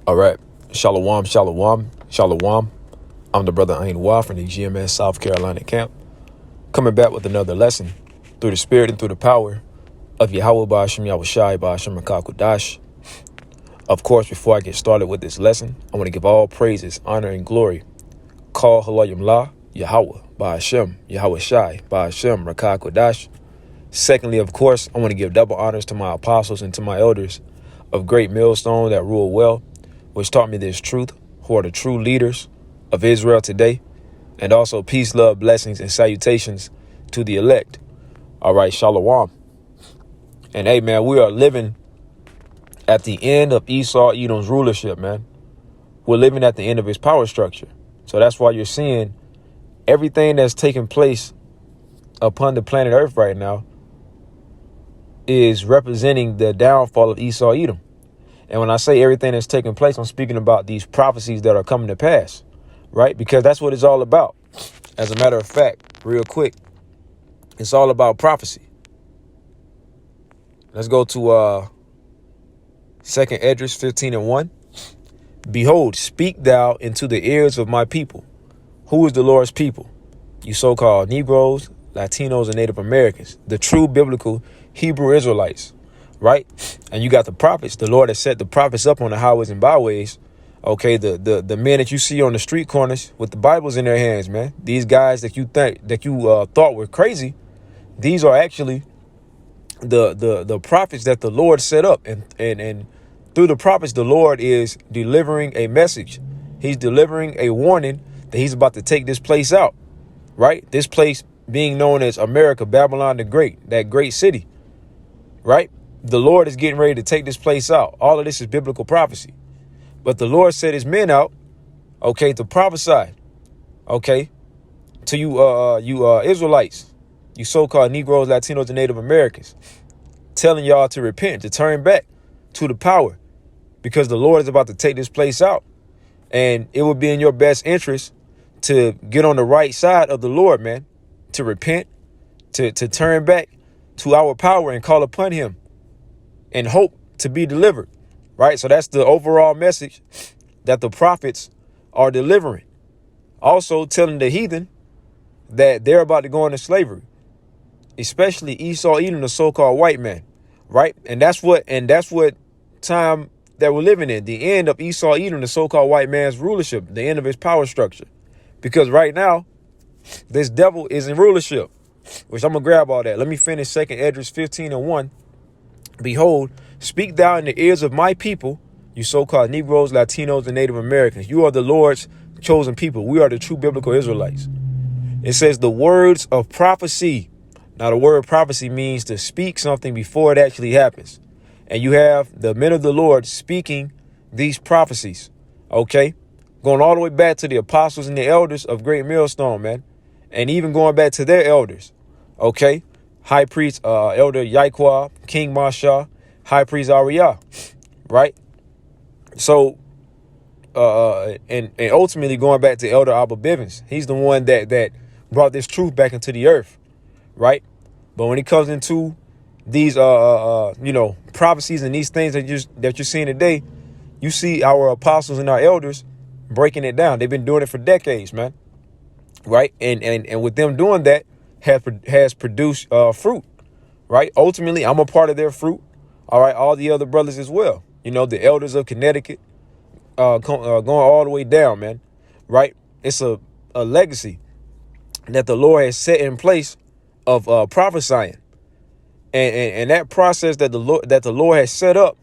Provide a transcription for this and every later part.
All right. Shalom, shalom, shalom. I'm the brother YAHAWAH from the GMS South Carolina camp, coming back with another lesson through the spirit and through the power of Yahweh, BAHASHAM, BAHASHAM, QADASH. Of course, before I get started with this lesson, I want to give all praises, honor, and glory. Call HALAL, Yahweh, BAHASHAM, YAHWASHI, BAHASHAM, RACHAA. Secondly, of course, I want to give double honors to my apostles and to my elders of great millstone that rule well, which taught me this truth, who are the true leaders of Israel today, and also peace, love, blessings, and salutations to the elect. All right, shalom. And hey, man, we are living at the end of Esau, Edom's rulership, man. We're living at the end of his power structure. So that's why you're seeing everything that's taking place upon the planet Earth right now is representing the downfall of Esau, Edom. And when I say everything that's taking place, I'm speaking about these prophecies that are coming to pass, right? Because that's what it's all about. As a matter of fact, real quick, it's all about prophecy. Let's go to 2 Esdras 15:1. Behold, speak thou into the ears of my people. Who is the Lord's people? You so-called Negroes, Latinos, and Native Americans, the true biblical Hebrew Israelites. Right. And you got the prophets. The Lord has set the prophets up on the highways and byways. OK, the men that you see on the street corners with the Bibles in their hands, man. These guys that you thought were crazy. These are actually the prophets that the Lord set up. And through the prophets, the Lord is delivering a message. He's delivering a warning that he's about to take this place out. Right. This place being known as America, Babylon the Great, that great city. Right. The Lord is getting ready to take this place out. All of this is biblical prophecy. But the Lord set his men out, OK, to prophesy, OK, to you Israelites, you so-called Negroes, Latinos, and Native Americans, telling y'all to repent, to turn back to the power, because the Lord is about to take this place out. And it would be in your best interest to get on the right side of the Lord, man, to repent, to turn back to our power and call upon him and hope to be delivered. Right. So that's the overall message that the prophets are delivering. Also telling the heathen that they're about to go into slavery, especially Esau, Edom, the so-called white man. Right. And that's what time that we're living in. The end of Esau, Edom, the so-called white man's rulership, the end of his power structure. Because right now, this devil is in rulership, which I'm going to grab all that. Let me finish 2 Esdras 15:1. Behold, speak thou in the ears of my people, you so-called Negroes, Latinos, and Native Americans. You are the Lord's chosen people. We are the true biblical Israelites. It says the words of prophecy. Now, the word prophecy means to speak something before it actually happens. And you have the men of the Lord speaking these prophecies. OK, going all the way back to the apostles and the elders of Great Millstone, man, and even going back to their elders. OK. High priest, elder YAHWAH, King Masha, high priest RACHAA, right? So, and ultimately going back to Elder Abba Bivens, he's the one that brought this truth back into the earth, right? But when it comes into these, prophecies and these things that you're seeing today, you see our apostles and our elders breaking it down. They've been doing it for decades, man, right? And with them doing that, has produced fruit, right? Ultimately, I'm a part of their fruit. All right. All the other brothers as well. You know, the elders of Connecticut going all the way down, man. Right. It's a legacy that the Lord has set in place of prophesying. And that process that the Lord has set up.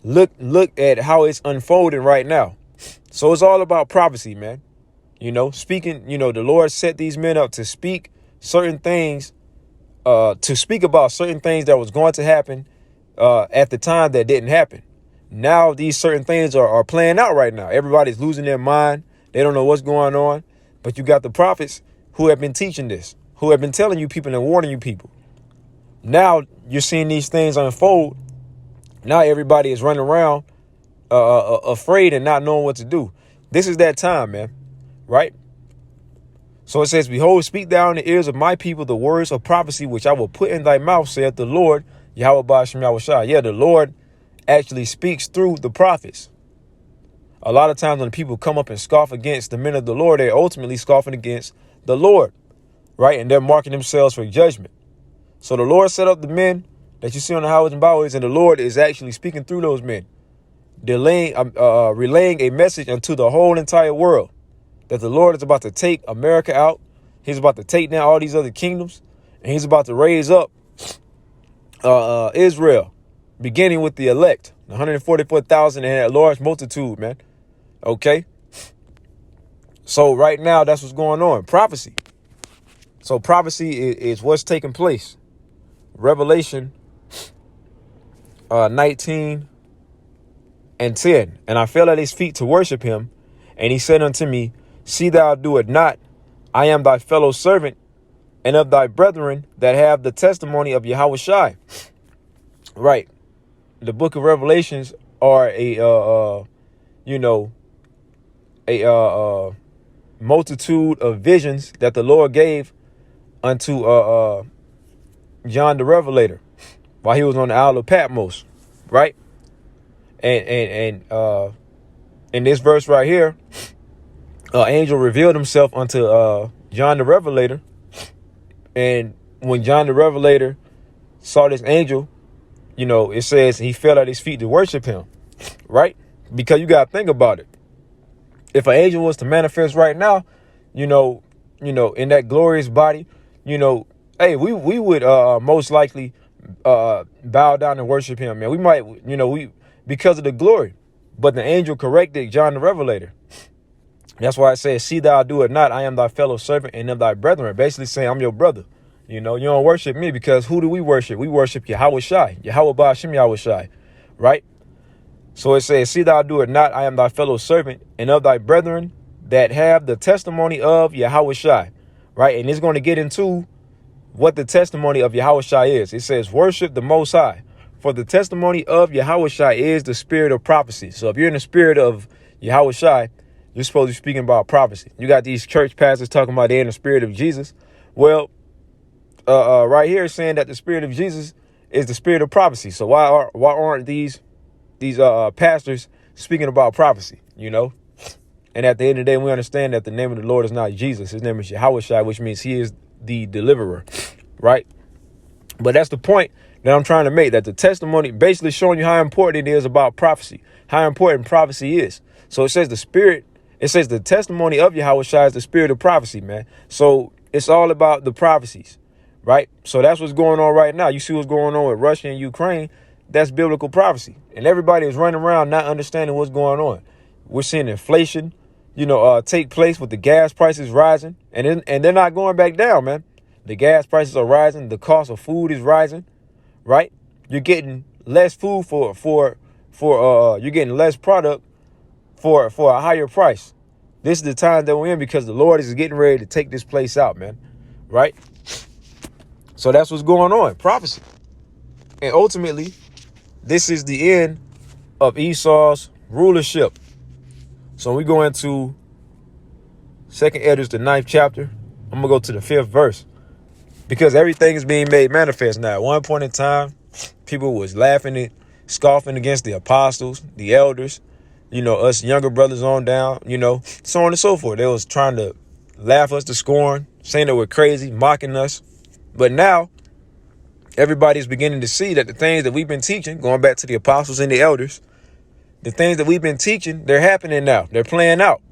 Look at how it's unfolding right now. So it's all about prophecy, man. You know, speaking, the Lord set these men up to speak certain things, to speak about certain things that was going to happen at the time that didn't happen. Now these certain things are playing out right now. Everybody's losing their mind. They don't know what's going on. But you got the prophets who have been teaching this, who have been telling you people and warning you people. Now you're seeing these things unfold. Now everybody is running around afraid and not knowing what to do. This is that time, man. Right. So it says, behold, speak thou in the ears of my people the words of prophecy, which I will put in thy mouth, saith the Lord, Yahweh BAHASHAM YAHWASHI. Yeah, the Lord actually speaks through the prophets. A lot of times when people come up and scoff against the men of the Lord, they're ultimately scoffing against the Lord, right? And they're marking themselves for judgment. So the Lord set up the men that you see on the highways and byways, and the Lord is actually speaking through those men, relaying a message unto the whole entire world that the Lord is about to take America out. He's about to take down all these other kingdoms, and he's about to raise up Israel, beginning with the elect, 144,000 and a large multitude, man. Okay. So right now, that's what's going on. Prophecy. So prophecy is what's taking place. Revelation 19 and 10. And I fell at his feet to worship him. And he said unto me, see thou do it not. I am thy fellow servant and of thy brethren that have the testimony of YAHWASHI. Right. The book of Revelations are a multitude of visions that the Lord gave unto John the Revelator while he was on the Isle of Patmos, right? And in this verse right here, angel revealed himself unto John the Revelator, and when John the Revelator saw this angel, it says he fell at his feet to worship him, right? Because you gotta think about it. If an angel was to manifest right now, in that glorious body, hey, we would most likely bow down and worship him, man. We might, because of the glory. But the angel corrected John the Revelator. That's why it says, see thou do it not. I am thy fellow servant and of thy brethren. Basically saying, I'm your brother. You don't worship me, because who do we worship? We worship YAHWASHI, BAHASHAM YAHWASHI, right? So it says, see thou do it not. I am thy fellow servant and of thy brethren that have the testimony of YAHWASHI, right? And it's going to get into what the testimony of YAHWASHI is. It says, worship the Most High, for the testimony of YAHWASHI is the spirit of prophecy. So if you're in the spirit of YAHWASHI, you're supposed to be speaking about prophecy. You got these church pastors talking about they're in the spirit of Jesus. Well, right here it's saying that the spirit of Jesus is the spirit of prophecy. So why aren't these pastors speaking about prophecy? And at the end of the day, we understand that the name of the Lord is not Jesus. His name is YAHWASHI, which means he is the deliverer, right? But that's the point that I'm trying to make, that the testimony basically showing you how important it is about prophecy, how important prophecy is. So it says the testimony of YAHWASHI is the spirit of prophecy, man. So it's all about the prophecies, right? So that's what's going on right now. You see what's going on with Russia and Ukraine. That's biblical prophecy. And everybody is running around not understanding what's going on. We're seeing inflation, take place with the gas prices rising, and they're not going back down, man. The gas prices are rising. The cost of food is rising, right? You're getting less food for you're getting less product for a higher price. This is the time that we're in, because the Lord is getting ready to take this place out, man, right? So that's what's going on, prophecy. And ultimately, this is the end of Esau's rulership. So we go into 2nd Esdras, the 9th chapter. I'm going to go to the 5th verse, because everything is being made manifest now. At one point in time, people was laughing at, scoffing against the apostles, the elders, us younger brothers on down, so on and so forth. They was trying to laugh us to scorn, saying that we're crazy, mocking us. But now everybody's beginning to see that the things that we've been teaching, going back to the apostles and the elders, the things that we've been teaching, they're happening now. They're playing out.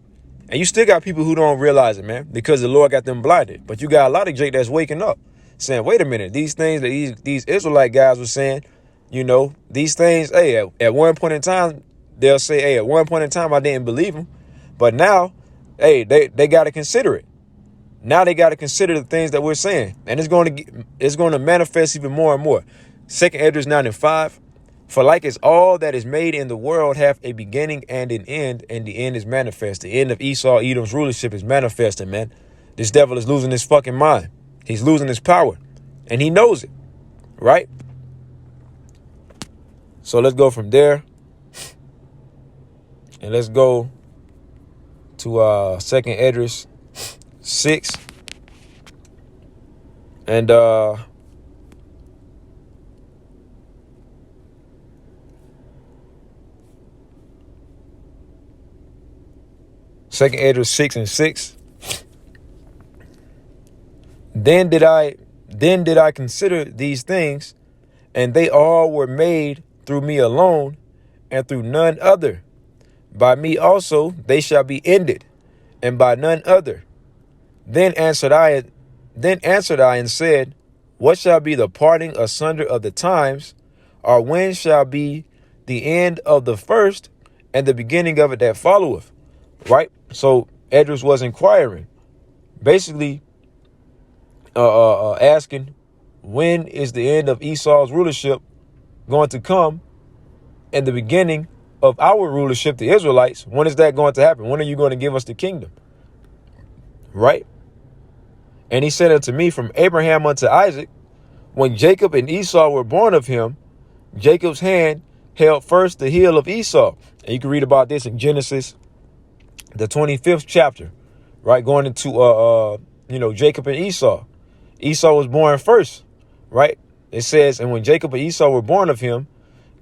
And you still got people who don't realize it, man, because the Lord got them blinded. But you got a lot of Jake that's waking up saying, wait a minute, these things that these Israelite guys were saying, these things, hey, at one point in time, they'll say, hey, at one point in time, I didn't believe them. But now, hey, they got to consider it. Now they got to consider the things that we're saying. And it's going to manifest even more and more. 2nd Esdras 9 and 5. For like as all that is made in the world hath a beginning and an end, and the end is manifest. The end of Esau, Edom's rulership is manifesting, man. This devil is losing his fucking mind. He's losing his power. And he knows it. Right? So let's go from there. And let's go to 2nd Esdras 6. And Second Esdras 6 and 6. Then did I consider these things, and they all were made through me alone, and through none other. By me also they shall be ended, and by none other. Then answered I and said, what shall be the parting asunder of the times, or when shall be the end of the first, and the beginning of it that followeth? Right? So Esdras was inquiring, basically asking, when is the end of Esau's rulership going to come, and the beginning of our rulership, the Israelites? When is that going to happen? When are you going to give us the kingdom? Right? And he said unto me, from Abraham unto Isaac, when Jacob and Esau were born of him, Jacob's hand held first the heel of Esau. And you can read about this in Genesis, the 25th chapter, right? Going into, Jacob and Esau. Esau was born first, right? It says, and when Jacob and Esau were born of him,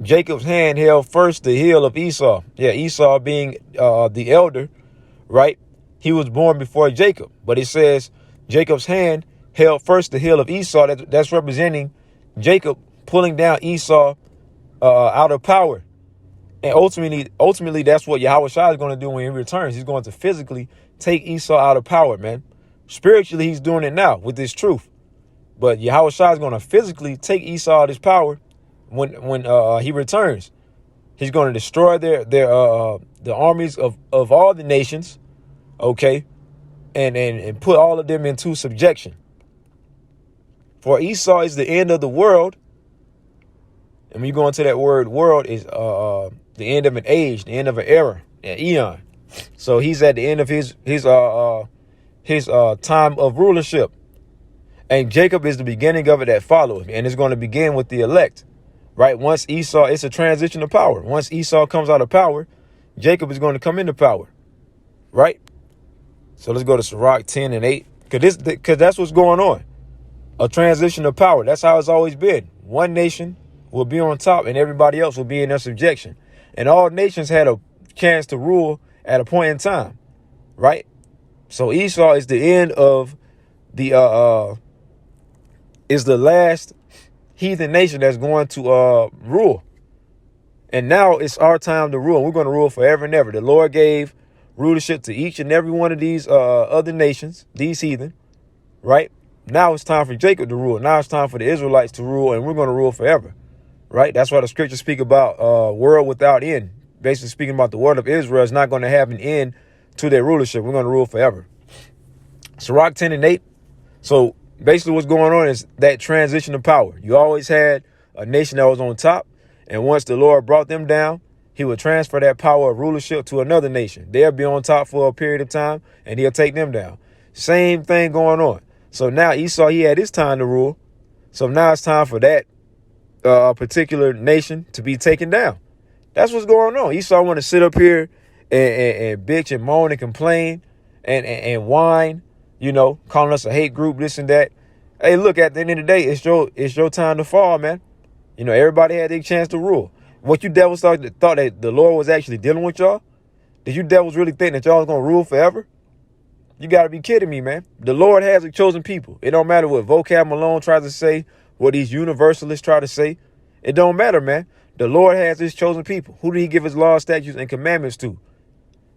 Jacob's hand held first the heel of Esau. Yeah, Esau being the elder, right? He was born before Jacob. But it says Jacob's hand held first the heel of Esau. That's representing Jacob pulling down Esau out of power. And ultimately, that's what Yahawashi is going to do when he returns. He's going to physically take Esau out of power, man. Spiritually, he's doing it now with this truth. But Yahawashi is going to physically take Esau out of his power when he returns. He's going to destroy the armies of all the nations, okay, and put all of them into subjection. For Esau is the end of the world. And when you go into that word world, is the end of an age, the end of an era, an eon. So he's at the end of his time of rulership. And Jacob is the beginning of it that follows. And it's going to begin with the elect, right? Once Esau, it's a transition of power. Once Esau comes out of power, Jacob is going to come into power, right? So let's go to Sirach 10 and 8, because that's what's going on. A transition of power. That's how it's always been. One nation will be on top and everybody else will be in their subjection. And all nations had a chance to rule at a point in time, right? So Esau is the end of the is the last heathen nation that's going to rule. And now it's our time to rule. We're going to rule forever and ever. The Lord gave rulership to each and every one of these other nations, these heathen, right? Now it's time for Jacob to rule. Now it's time for the Israelites to rule, and we're going to rule forever, right? That's why the scriptures speak about world without end. Basically speaking about the word of Israel is not going to have an end to their rulership. We're going to rule forever. Sirach 10 and 8. So basically what's going on is that transition of power. You always had a nation that was on top, and once the Lord brought them down, he would transfer that power of rulership to another nation. They'll be on top for a period of time, and he'll take them down. Same thing going on. So now Esau, he had his time to rule. So now it's time for that particular nation to be taken down. That's what's going on. Esau want to sit up here and bitch and moan and complain and whine, calling us a hate group, this and that. Hey, look, at the end of the day, it's your time to fall, man. Everybody had their chance to rule. What you devils thought that the Lord was actually dealing with y'all? Did you devils really think that y'all was going to rule forever? You got to be kidding me, man. The Lord has a chosen people. It don't matter what Vocab Malone tries to say, what these universalists try to say. It don't matter, man. The Lord has his chosen people. Who did he give his laws, statutes, and commandments to?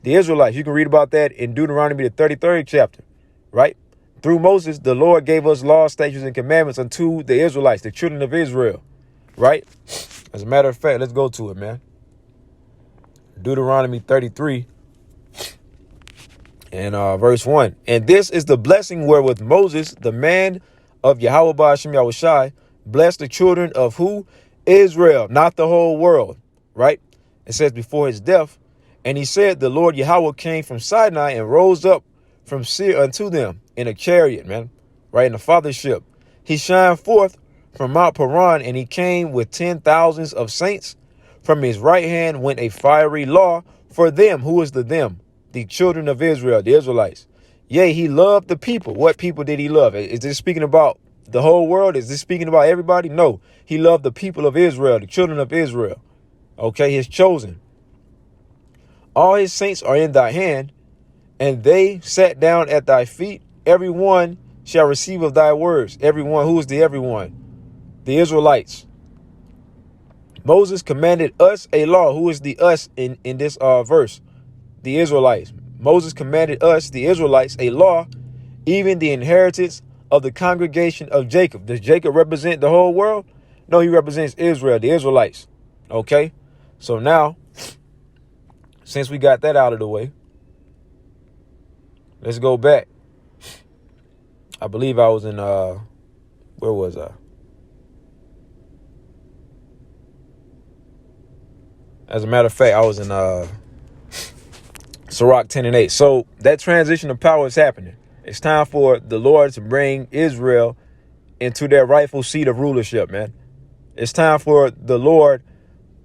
The Israelites. You can read about that in Deuteronomy, the 33rd chapter, right? Through Moses, the Lord gave us laws, statutes, and commandments unto the Israelites, the children of Israel, right? As a matter of fact, let's go to it, man. Deuteronomy 33 and verse 1. And this is the blessing wherewith Moses, the man of Yahweh BAHASHAM Yahawashi, blessed the children of who? Israel, not the whole world, right? It says before his death, and he said, the Lord Yahweh came from Sinai and rose up from Seir unto them in a chariot, man, right, in a fathership. He shined forth from Mount Paran, and he came with 10,000s of saints. From his right hand went a fiery law for them. Who is the them? The children of Israel, the Israelites. Yea, he loved the people. What people did he love? Is this speaking about the whole world? Is this speaking about everybody? No, he loved the people of Israel, the children of Israel. Okay, his chosen. All his saints are in thy hand, And they sat down at thy feet. Everyone shall receive of thy words. Everyone. Who is the everyone? The Israelites. Moses commanded us a law. Who is the us in this verse? The Israelites. Moses commanded us, the Israelites, a law, even the inheritance of the congregation of Jacob. Does Jacob represent the whole world? No, he represents Israel, the Israelites. Okay? So now, since we got that out of the way, let's go back. I believe I was in, where was I? As a matter of fact, I was in Sirach 10 and 8. So that transition of power is happening. It's time for the Lord to bring Israel into their rightful seat of rulership, man. It's time for the Lord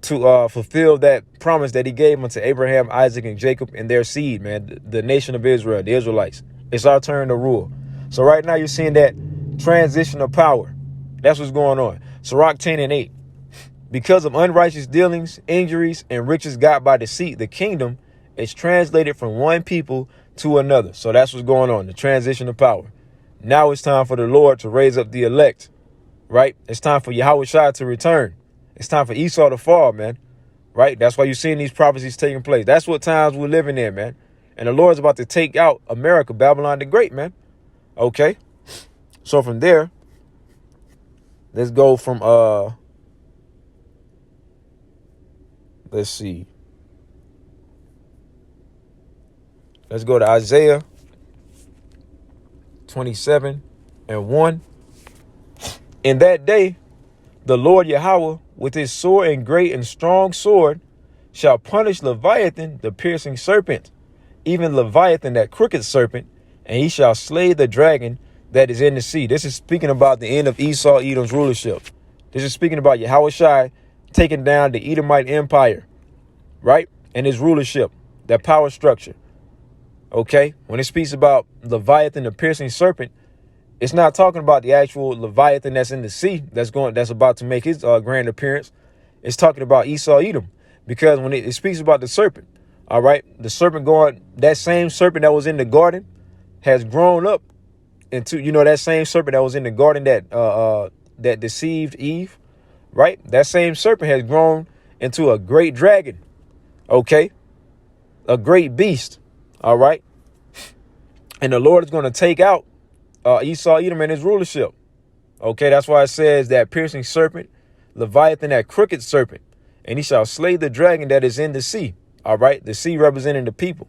to fulfill that promise that he gave unto Abraham, Isaac, and Jacob and their seed, man. The nation of Israel, the Israelites. It's our turn to rule. So right now you're seeing that transition of power. That's what's going on. Sirach 10 and 8. Because of unrighteous dealings, injuries, and riches got by deceit, the kingdom is translated from one people to another. So that's what's going on, the transition of power. Now it's time for the Lord to raise up the elect, right? It's time for YAHWASHI to return. It's time for Esau to fall, man, right? That's why you're seeing these prophecies taking place. That's what times we're living in, man. And the Lord's about to take out America, Babylon the Great, man. Okay? So from there, let's go from, let's see. Let's go to Isaiah 27 and 1. In that day, the Lord Yahweh, with his sore and great and strong sword, shall punish Leviathan, the piercing serpent, even Leviathan, that crooked serpent, and he shall slay the dragon that is in the sea. This is speaking about the end of Esau, Edom's rulership. This is speaking about YAHWASHI taking down the Edomite empire, right? And his rulership, that power structure. Okay? When it speaks about Leviathan, the piercing serpent, it's not talking about the actual Leviathan that's in the sea that's about to make his grand appearance. It's talking about Esau, Edom, because when it speaks about the serpent, all right, the serpent that same serpent that was in the garden has grown up into, that same serpent that was in the garden that deceived Eve, right? That same serpent has grown into a great dragon, okay, a great beast, all right, and the Lord is going to take out Esau, Edom, and his rulership. Okay, that's why it says that piercing serpent, Leviathan, that crooked serpent, and he shall slay the dragon that is in the sea. All right, the sea representing the people,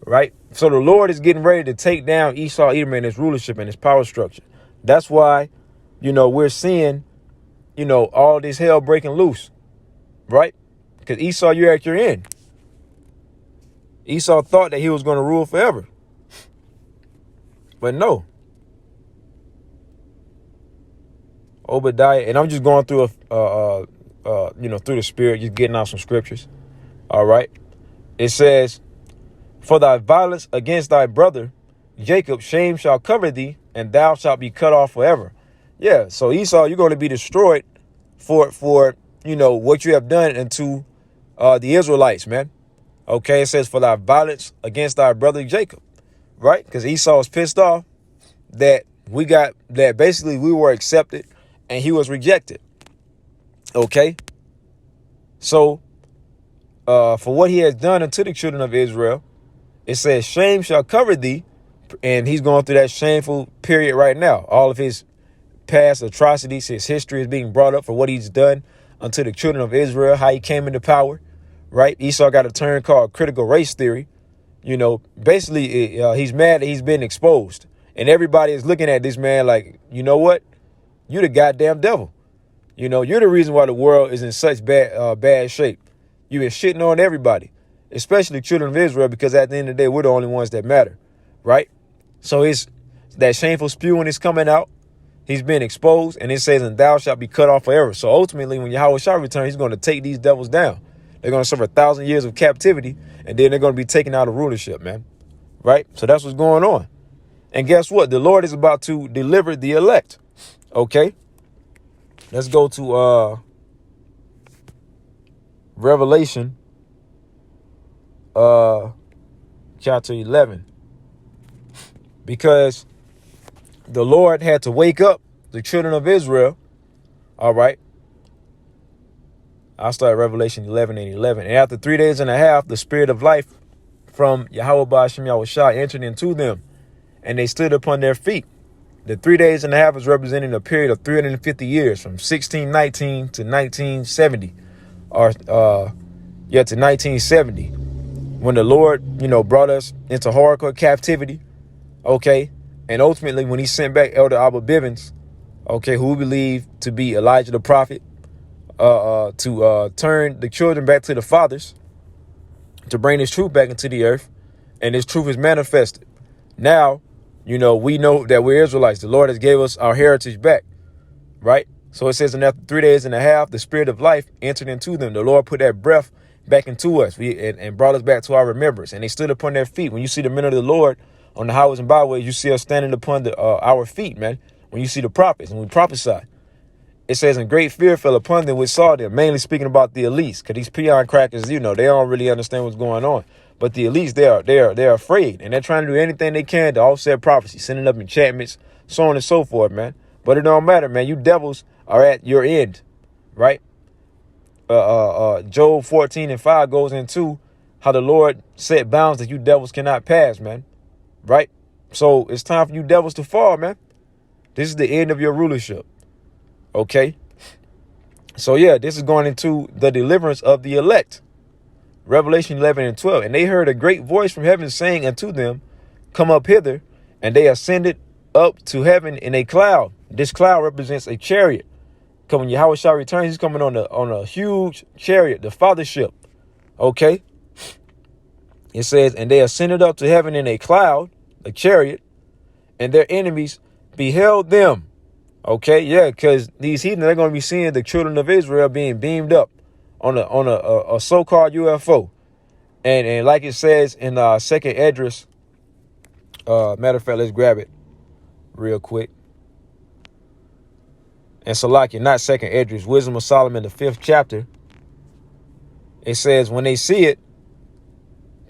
right? So the Lord is getting ready to take down Esau, Edom, and his rulership and his power structure. That's why, we're seeing, all this hell breaking loose, right? Because Esau, you're at your end. Esau thought that he was going to rule forever, but no. Obadiah, and I'm just going through through the spirit, just getting out some scriptures. All right. It says, for thy violence against thy brother, Jacob, shame shall cover thee, and thou shalt be cut off forever. Yeah. So Esau, you're going to be destroyed for what you have done unto the Israelites, man. Okay. It says, for thy violence against thy brother, Jacob, right? Because Esau was pissed off that basically we were accepted and he was rejected. Okay. So for what he has done unto the children of Israel, it says shame shall cover thee. And he's going through that shameful period right now. All of his past atrocities, his history is being brought up for what he's done unto the children of Israel, how he came into power, right? Esau got a term called critical race theory. Basically he's mad that he's been exposed. And everybody is looking at this man like, you know what? You the goddamn devil. You're the reason why the world is in such bad shape. You've been shitting on everybody, especially the children of Israel, because at the end of the day, we're the only ones that matter, right? So it's that shameful spewing is coming out. He's been exposed, and it says, and thou shalt be cut off forever. So ultimately, when Yahweh shall return, he's going to take these devils down. They're going to suffer 1,000 years of captivity, and then they're going to be taken out of rulership, man. Right? So that's what's going on. And guess what? The Lord is about to deliver the elect. Okay, let's go to Revelation chapter 11. because the Lord had to wake up the children of Israel. All right. I'll start Revelation 11:11. And after 3 days and a half, the spirit of life from YAHWAH BAHASHAM YAHWASHI entered into them, and they stood upon their feet. The 3 days and a half is representing a period of 350 years, from 1619 to 1970, or to 1970, when the Lord, brought us into hardcore captivity. Okay. And ultimately, when he sent back Elder Abba Bivens, okay, who we believe to be Elijah the prophet, to turn the children back to the fathers, to bring his truth back into the earth, and his truth is manifested. Now, we know that we're Israelites. The Lord has gave us our heritage back, right? So it says, and after 3 days and a half, the spirit of life entered into them. The Lord put that breath back into us and brought us back to our remembrance. And they stood upon their feet. When you see the men of the Lord on the highways and byways, you see us standing upon our feet, man. When you see the prophets and we prophesy, it says, and great fear fell upon them which saw them, mainly speaking about the elites, because these peon crackers, they don't really understand what's going on. But the elites, they're afraid, and they're trying to do anything they can to offset prophecy, sending up enchantments, so on and so forth, man. But it don't matter, man. You devils are at your end, right? Job 14:5 goes into how the Lord set bounds that you devils cannot pass, man. Right? So it's time for you devils to fall, man. This is the end of your rulership. Okay. So yeah, this is going into the deliverance of the elect. Revelation 11:12. And they heard a great voice from heaven saying unto them, come up hither. And they ascended up to heaven in a cloud. This cloud represents a chariot. Because when Yahweh shall return, he's coming on a huge chariot, the fathership. Okay. It says, and they ascended up to heaven in a cloud, a chariot, and their enemies beheld them. Okay, yeah, because these heathen, they're going to be seeing the children of Israel being beamed up on a so-called UFO. And like it says in second Esdras, matter of fact, let's grab it real quick. And Salakia, not second Esdras, Wisdom of Solomon, the 5th chapter. It says, when they see it,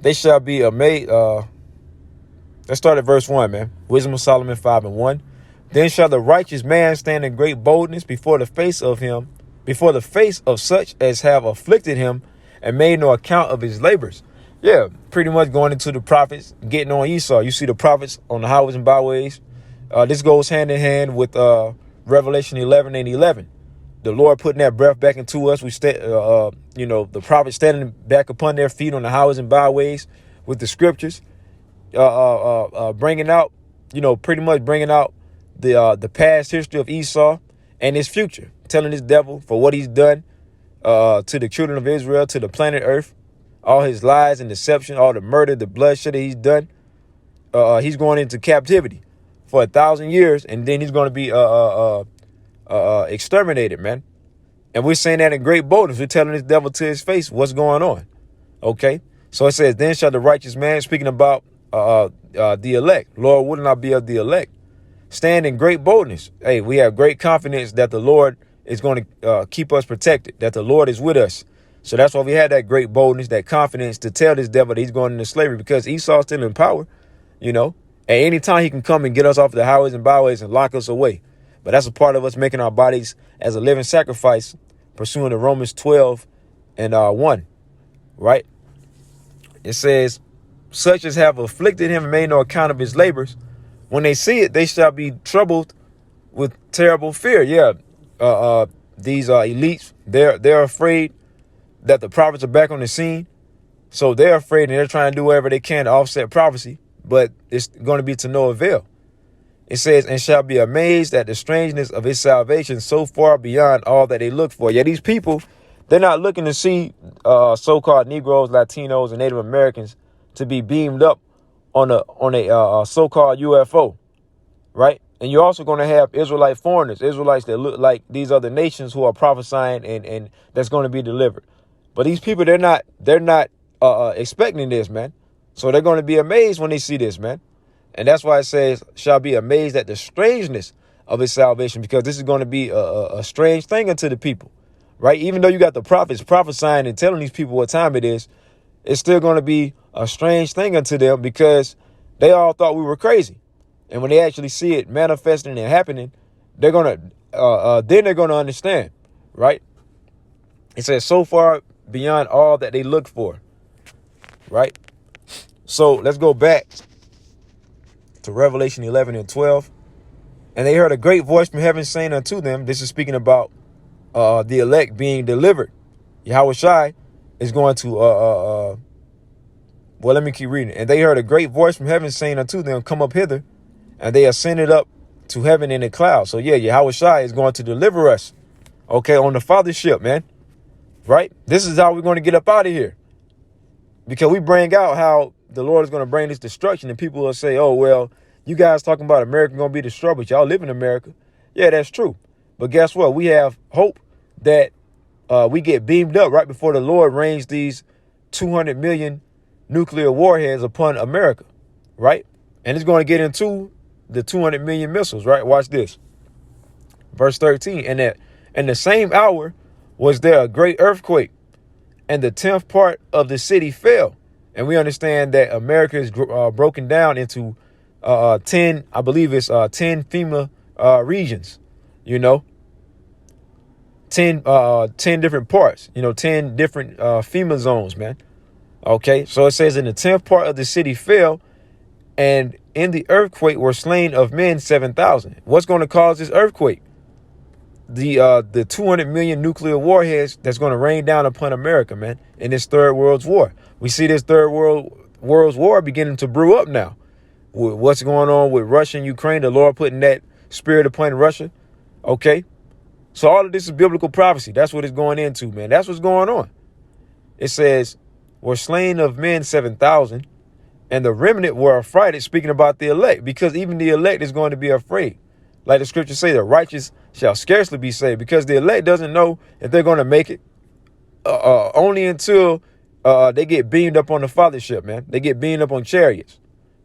they shall be amazed. Let's start at verse 1, man. Wisdom of Solomon 5:1. Then shall the righteous man stand in great boldness before the face of such as have afflicted him and made no account of his labors. Yeah, pretty much going into the prophets, getting on Esau. You see the prophets on the highways and byways. This goes hand in hand with Revelation 11:11. The Lord putting that breath back into us. The prophets standing back upon their feet on the highways and byways with the scriptures, bringing out, pretty much bringing out the past history of Esau and his future, telling this devil for what he's done to the children of Israel, to the planet Earth, all his lies and deception, all the murder, the bloodshed that he's done. He's going into captivity for 1,000 years, and then he's going to be exterminated, man. And we're saying that in great boldness. We're telling this devil to his face what's going on. Okay, so it says, then shall the righteous man, speaking about the elect, Lord, wouldn't I be of the elect, stand in great boldness. Hey, we have great confidence that the Lord is going to keep us protected, that the Lord is with us. So that's why we had that great boldness, that confidence to tell this devil that he's going into slavery, because Esau's still in power, At any time he can come and get us off the highways and byways and lock us away. But that's a part of us making our bodies as a living sacrifice, pursuing the Romans 12:1, right? It says, such as have afflicted him and made no account of his labors. When they see it, they shall be troubled with terrible fear. Yeah, these elites, they're afraid that the prophets are back on the scene. So they're afraid, and they're trying to do whatever they can to offset prophecy, but it's going to be to no avail. It says, and shall be amazed at the strangeness of his salvation, so far beyond all that they look for. Yeah, these people, they're not looking to see so-called Negroes, Latinos, and Native Americans to be beamed up on a so-called UFO, right? And you're also going to have Israelite foreigners, Israelites that look like these other nations who are prophesying and that's going to be delivered. But these people, they're not expecting this, man. So they're going to be amazed when they see this, man. And that's why it says, shall be amazed at the strangeness of his salvation, because this is going to be a strange thing unto the people, right? Even though you got the prophets prophesying and telling these people what time it is, it's still going to be a strange thing unto them, because they all thought we were crazy. And when they actually see it manifesting and happening, they're going to, then they're going to understand, right? It says so far beyond all that they look for, right? So let's go back to Revelation 11 and 12. And they heard a great voice from heaven saying unto them, this is speaking about the elect being delivered. YAHWASHI is going to, well, let me keep reading. And they heard a great voice from heaven saying unto them, come up hither. And they ascended up to heaven in a cloud. So yeah, YAHWASHI is going to deliver us. Okay, on the fathership, man. Right? This is how we're going to get up out of here. Because we bring out how the Lord is going to bring this destruction. And people will say, oh, well, you guys talking about America going to be destroyed, but y'all live in America. Yeah, that's true. But guess what? We have hope that we get beamed up right before the Lord rains these 200 million nuclear warheads upon America. Right? And it's going to get into the 200 million missiles. Right? Watch this. Verse 13. And that in the same hour was there a great earthquake, and the 10th part of the city fell. And we understand that America is broken down into 10, I believe it's 10 FEMA regions, you know, 10 different parts, you know, 10 different FEMA zones, man. OK, so it says in the 10th part of the city fell, and in the earthquake were slain of men 7,000. What's going to cause this earthquake? The 200 million nuclear warheads that's going to rain down upon America, man, in this third world's war. We see this third world's war beginning to brew up now. With what's going on with Russia and Ukraine, the Lord putting that spirit upon Russia. OK, so all of this is biblical prophecy. That's what it's going into, man. That's what's going on. It says were slain of men 7,000, and the remnant were affrighted, speaking about the elect, because even the elect is going to be afraid. Like the scriptures say, the righteous shall scarcely be saved, because the elect doesn't know if they're going to make it only until they get beamed up on the fathership, man. They get beamed up on chariots,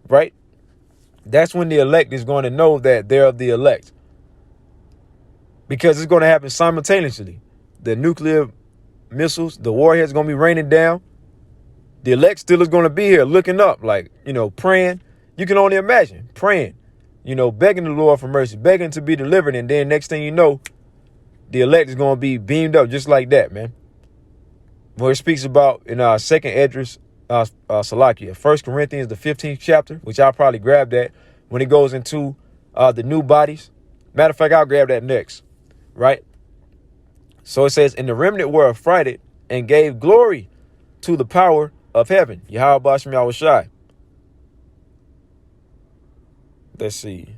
right? That's when the elect is going to know that they're of the elect, because it's going to happen simultaneously. The nuclear missiles, the warheads going to be raining down. The elect still is going to be here looking up, like, you know, praying. You can only imagine praying, you know, begging the Lord for mercy, begging to be delivered. And then next thing you know, the elect is going to be beamed up just like that, man. Where it speaks about in our second Esdras, Salakia, 1 Corinthians, the 15th chapter, which I'll probably grab that when it goes into the new bodies. Matter of fact, I'll grab that next, right? So it says, and the remnant were affrighted and gave glory to the power of heaven. BAHASHAM YAHWASHI. Let's see.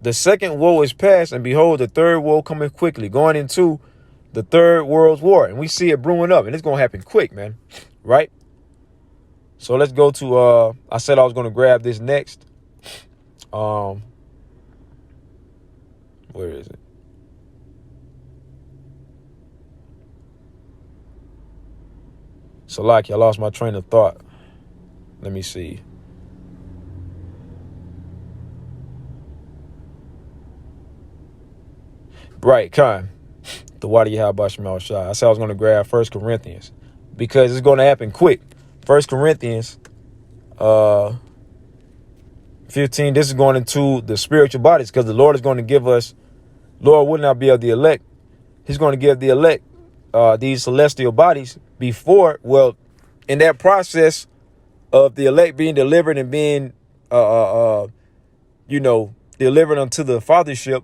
The second woe is past, and behold, the third woe cometh quickly, going into the third world's war. And we see it brewing up, and it's going to happen quick, man. Right? So let's go to, I said I was going to grab this next. Where is it? So like, I lost my train of thought. Let me see. Right, Khan. The Wadi YAHWASHI Malshai. I said I was going to grab 1 Corinthians because it's going to happen quick. 1 Corinthians 15. This is going into the spiritual bodies, because the Lord is going to give us, Lord would not be of the elect. He's going to give the elect these celestial bodies before, well, in that process of the elect being delivered and being, you know, delivered unto the fathership,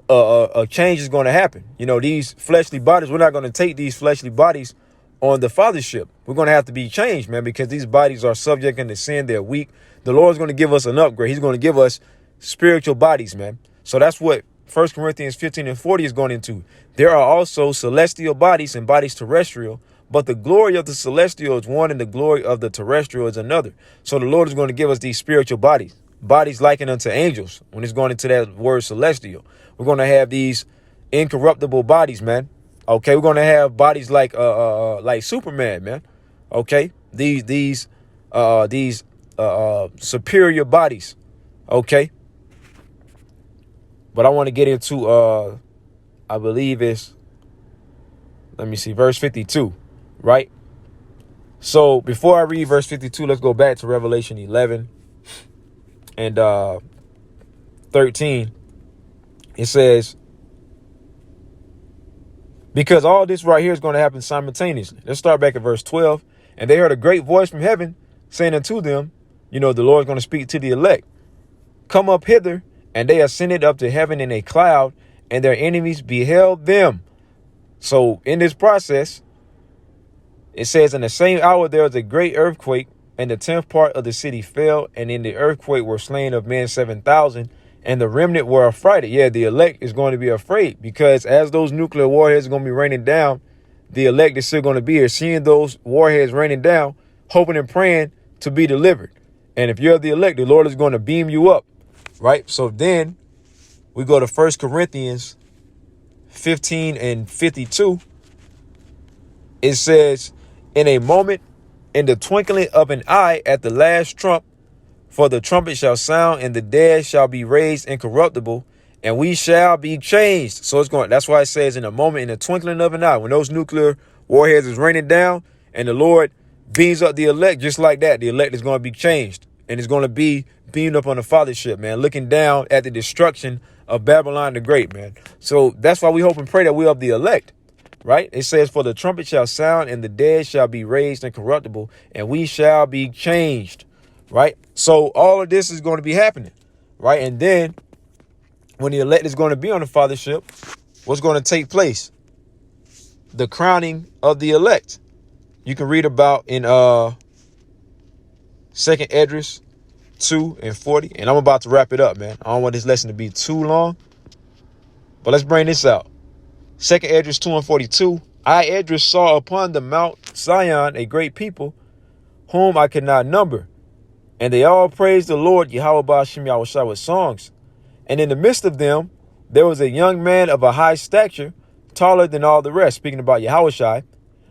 a change is going to happen. You know, these fleshly bodies, we're not going to take these fleshly bodies on the fathership. We're going to have to be changed, man, because these bodies are subject unto sin. They're weak. The Lord's going to give us an upgrade. He's going to give us spiritual bodies, man. So that's what 1 Corinthians 15 and 40 is going into. There are also celestial bodies and bodies terrestrial, but the glory of the celestial is one and the glory of the terrestrial is another. So the Lord is going to give us these spiritual bodies, bodies likened unto angels. When it's going into that word celestial, we're going to have these incorruptible bodies, man. Okay, we're going to have bodies like Superman, man. Okay, these superior bodies. Okay, but I want to get into I believe it's, let me see, verse 52, right? So before I read verse 52, let's go back to Revelation 11 and 13, it says, because all this right here is going to happen simultaneously. Let's start back at verse 12. And they heard a great voice from heaven saying unto them, the Lord is going to speak to the elect. Come up hither. And they ascended up to heaven in a cloud, and their enemies beheld them. So in this process, it says, in the same hour there was a great earthquake, and the 10th part of the city fell, and in the earthquake were slain of men 7,000, and the remnant were affrighted. Yeah, the elect is going to be afraid, because as those nuclear warheads are going to be raining down, the elect is still going to be here, seeing those warheads raining down, hoping and praying to be delivered. And if you're the elect, the Lord is going to beam you up. Right. So then we go to 1 Corinthians 15 and 52. It says, in a moment, in the twinkling of an eye, at the last trump, for the trumpet shall sound, and the dead shall be raised incorruptible, and we shall be changed. So that's why it says in a moment, in the twinkling of an eye, when those nuclear warheads is raining down and the Lord beams up the elect, just like that, the elect is going to be changed, and it's going to be beamed up on the fathership, man, looking down at the destruction of Babylon the Great, man. So that's why we hope and pray that we are the elect, right? It says, for the trumpet shall sound, and the dead shall be raised incorruptible, and we shall be changed, right? So all of this is going to be happening, right? And then when the elect is going to be on the fathership, what's going to take place? The crowning of the elect. You can read about in 2nd Esdras 2 and 40, and I'm about to wrap it up, man. I don't want this lesson to be too long, but let's bring this out. 2nd Esdras 2 and 42. I, Esdras, saw upon the Mount Zion a great people, whom I could not number, and they all praised the Lord Yahweh BAHASHAM YAHWASHI with songs. And in the midst of them there was a young man of a high stature, taller than all the rest, speaking about Yahawashi,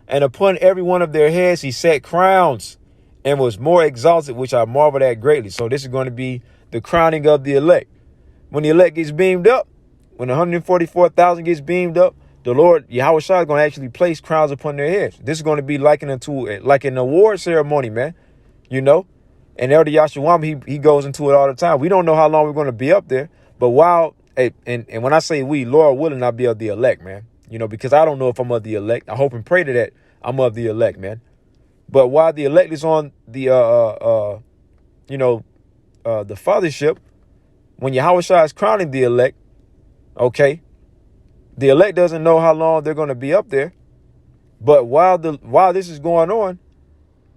and upon every one of their heads he set crowns, and was more exalted, which I marveled at greatly. So this is going to be the crowning of the elect. When the elect gets beamed up, when 144,000 gets beamed up, the Lord Yahweh is going to actually place crowns upon their heads. This is going to be likened to like an award ceremony, man. And Elder Yahshua, he goes into it all the time. We don't know how long we're going to be up there, but while and when I say we, Lord willing, I'll be of the elect, man. Because I don't know if I'm of the elect. I hope and pray that I'm of the elect, man. But while the elect is on the the fathership, when Yahawashi is crowning the elect, okay, the elect doesn't know how long they're going to be up there. But while this is going on,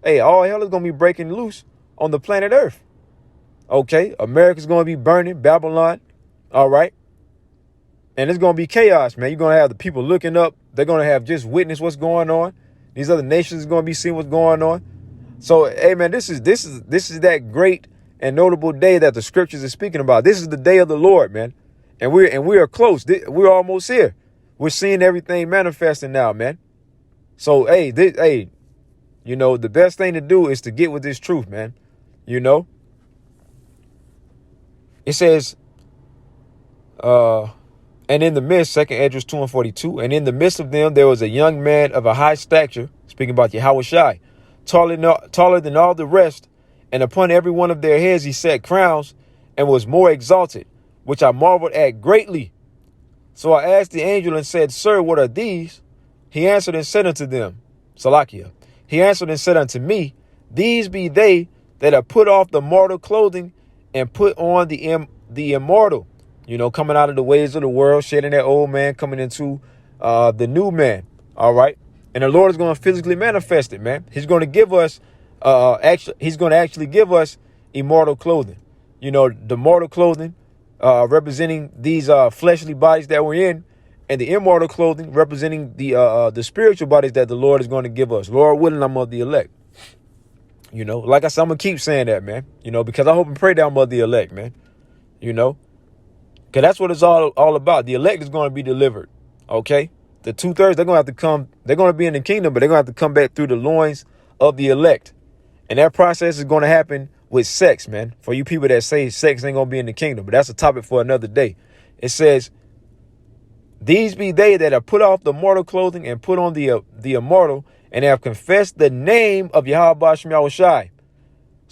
hey, all hell is going to be breaking loose on the planet Earth. Okay, America's going to be burning, Babylon, all right? And it's going to be chaos, man. You're going to have the people looking up. They're going to have just witnessed what's going on. These other nations are going to be seeing what's going on. So, hey, man, this is that great and notable day that the scriptures are speaking about. This is the day of the Lord, man. And we are close. We're almost here. We're seeing everything manifesting now, man. So, hey, the best thing to do is to get with this truth, man. It says, and in the midst, 2nd Esdras 2 and 42, and in the midst of them there was a young man of a high stature, speaking about Yahawashi, taller than all the rest, and upon every one of their heads he set crowns, and was more exalted, which I marveled at greatly. So I asked the angel and said, Sir, what are these? He answered and said unto them, Salakia. He answered and said unto me, These be they that have put off the mortal clothing and put on the immortal. Coming out of the ways of the world, shedding that old man, coming into the new man. All right. And the Lord is going to physically manifest it, man. He's going to give us he's going to actually give us immortal clothing. The mortal clothing representing these fleshly bodies that we're in, and the immortal clothing representing the spiritual bodies that the Lord is going to give us. Lord willing, I'm of the elect. Like I said, I'm going to keep saying that, man, because I hope and pray that I'm of the elect, man, because that's what it's all about. The elect is going to be delivered. OK, the 2/3, they're going to have to come. They're going to be in the kingdom, but they're going to have to come back through the loins of the elect. And that process is going to happen with sex, man. For you people that say sex ain't going to be in the kingdom, but that's a topic for another day. It says, These be they that have put off the mortal clothing and put on the immortal, and have confessed the name of Yahweh BAHASHAM YAHWASHI.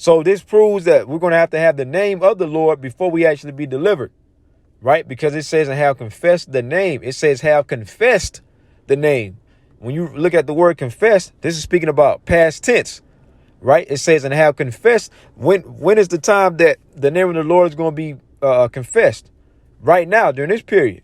So this proves that we're going to have the name of the Lord before we actually be delivered, right? Because it says, and have confessed the name. It says, have confessed the name. When you look at the word confess, this is speaking about past tense, right? It says, and have confessed. When is the time that the name of the Lord is going to be confessed? Right now, during this period.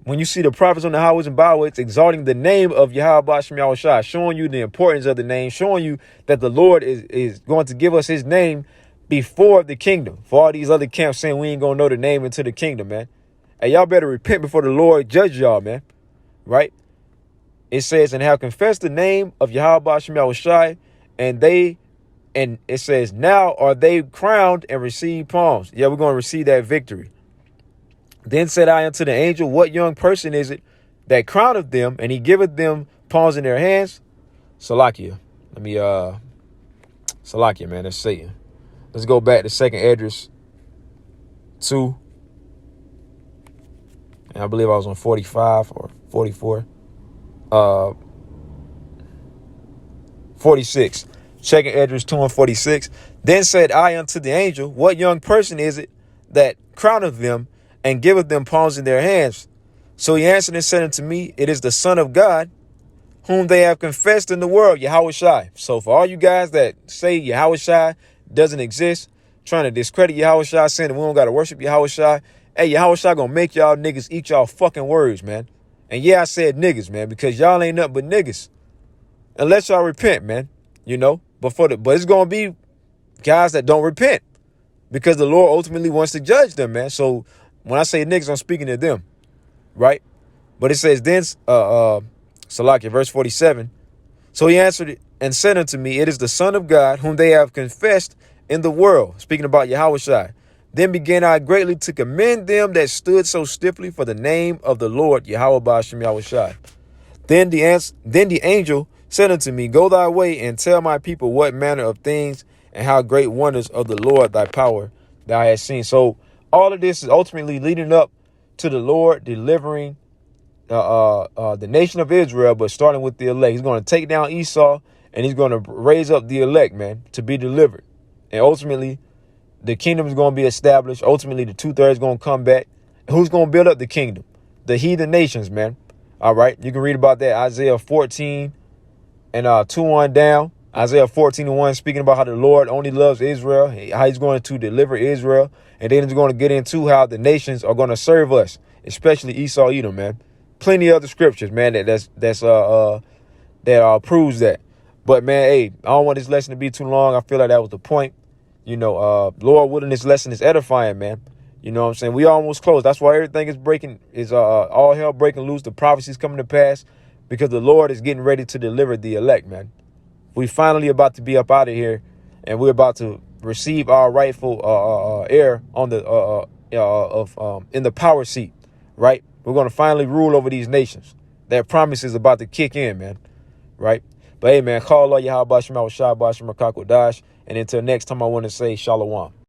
When you see the prophets on the highways and byways exalting the name of YAHWASHI, showing you the importance of the name, showing you that the Lord is going to give us his name before the kingdom. For all these other camps saying we ain't going to know the name until the kingdom, man. Hey, y'all better repent before the Lord judge y'all, man. Right? It says, and have confessed the name of YAHWASHI, and it says, now are they crowned and receive palms. Yeah, we're going to receive that victory. Then said I unto the angel, what young person is it that crowneth them, and he giveth them palms in their hands? Salakia. Salakia, man, that's Satan. Let's go back to 2nd Esdras 2. And I believe I was on 45 or 44. 46. 2nd Esdras 2 and 46. Then said I unto the angel, what young person is it that crowneth them, and giveth them palms in their hands? So he answered and said unto me, it is the Son of God, whom they have confessed in the world, Yahawashi. So for all you guys that say Yahawashi doesn't exist, trying to discredit Yahawashi, saying that we don't got to worship Yahawashi, hey, Yahawashi gonna make y'all niggas eat y'all fucking words, man. And yeah, I said niggas, man, because y'all ain't nothing but niggas. Unless y'all repent, man, you know. But it's gonna be guys that don't repent, because the Lord ultimately wants to judge them, man. So when I say niggas, I'm speaking to them, right? But it says then, Salakia, verse 47. So he answered and said unto me, it is the Son of God, whom they have confessed in the world. Speaking about Yahawashi. Then began I greatly to commend them that stood so stiffly for the name of the Lord, Yahweh Bahashem Yahawashi. Then the angel said unto me, go thy way and tell my people what manner of things and how great wonders of the Lord thy power thou hast seen. So all of this is ultimately leading up to the Lord delivering the nation of Israel, but starting with the elect. He's going to take down Esau, and he's going to raise up the elect, man, to be delivered. And ultimately, the kingdom is going to be established. Ultimately, the 2/3 is going to come back. Who's going to build up the kingdom? The heathen nations, man. All right. You can read about that. Isaiah 14 and 2 on down. Isaiah 14:1, speaking about how the Lord only loves Israel, how he's going to deliver Israel. And then he's going to get into how the nations are going to serve us, especially Esau, Edom, man. Plenty of other scriptures, man, that proves that. But man, hey, I don't want this lesson to be too long. I feel like that was the point. You know, Lord willing, this lesson is edifying, man. You know what I'm saying? We almost close. That's why everything is breaking, all hell breaking loose. The prophecies coming to pass, because the Lord is getting ready to deliver the elect, man. We finally about to be up out of here, and we're about to receive our rightful heir on the in the power seat, right? We're going to finally rule over these nations. That promise is about to kick in, man. Right? But hey, man, call Allah Yahweh Shema Shah Bashim QADASH. And until next time, I want to say Shalom.